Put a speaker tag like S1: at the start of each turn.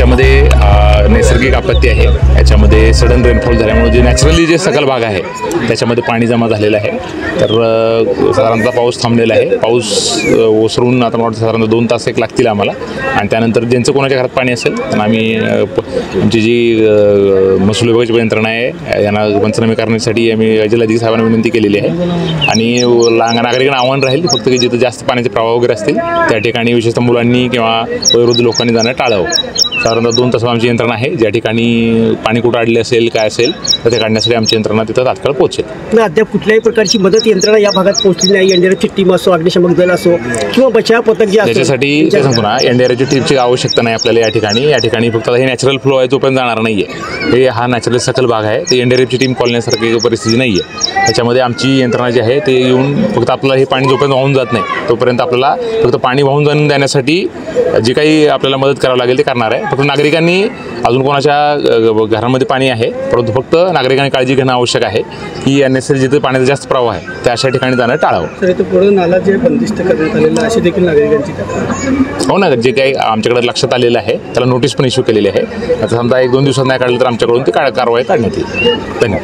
S1: याच्यामध्ये नैसर्गिक आपत्ती आहे, याच्यामध्ये सडन रेनफॉल झाल्यामुळे जे नॅचरली जे सखल भाग आहे त्याच्यामध्ये पाणी जमा झालेलं आहे। तर साधारणतः पाऊस थांबलेला आहे, पाऊस ओसरून आता मला वाटतं साधारणतः 2 तास एक लागतील आम्हाला, आणि त्यानंतर ज्यांचं कोणाच्या घरात पाणी असेल तर आम्ही आमची जी महसूल विभागाची यंत्रणा आहे यांना पंचनामे करण्यासाठी आम्ही जिल्हाधिकारी साहेबांना विनंती केलेली आहे। आणि नागरिकांना आव्हान राहील फक्त की जिथं जास्त पाण्याचे प्रवाह वगैरे असतील त्या ठिकाणी विशेषतः मुलांनी किंवा वयोवृद्ध लोकांनी जाणं टाळावं। साधारणतः 2 तास आमची यंत्रणा आहे, ज्या ठिकाणी पाणी कुठं अडले असेल काय असेल तर ते काढण्यासाठी आमची यंत्रणा तिथं तात्काळ पोहोचेल।
S2: अद्याप कुठल्याही प्रकारची मदत यंत्रणा या भागात पोहोचली नाही। एनडीआरएफची टीम असो, अग्निशमक दल असो किंवा बचाव पथक जे असो,
S1: त्याच्यासाठी ते सांगतो ना, एनडीआरएफची टीमची आवश्यकता नाही आपल्याला या ठिकाणी फक्त हे नॅचरल फ्लो आहे जोपर्यंत जाणार नाही आहे। हे हा नॅचरल सखल भाग आहे, ते एनडीआरएफची टीम कॉलण्यासारखी परिस्थिती नाही आहे। त्याच्यामध्ये आमची यंत्रणा जी आहे ते येऊन फक्त आपल्याला हे पाणी जोपर्यंत वाहून जात नाही तोपर्यंत आपल्याला फक्त पाणी वाहून जाऊन देण्यासाठी जी काही आपल्याला मदत करावं लागेल ते करणार आहे। फक्त नागरिकांनी अजून कोणाच्या घरामध्ये पाणी आहे परंतु फक्त नागरिकांनी काळजी घेणं आवश्यक आहे की अननेसेसरी जिथे पाण्याचा जास्त प्रवाह आहे त्या अशा ठिकाणी जाणं टाळावं।
S2: तर इथं पुढे नाला जे बंदिस्त करण्यात आलेलं अशी देखील नागरिकांची
S1: हो ना, जे काही आमच्याकडे लक्षात आलेलं आहे त्याला नोटीस पण इश्यू केलेली आहे। आता समजा 1-2 दिवसात नाही काढलं तर आमच्याकडून ती कारवाई काढण्यात येईल। धन्यवाद।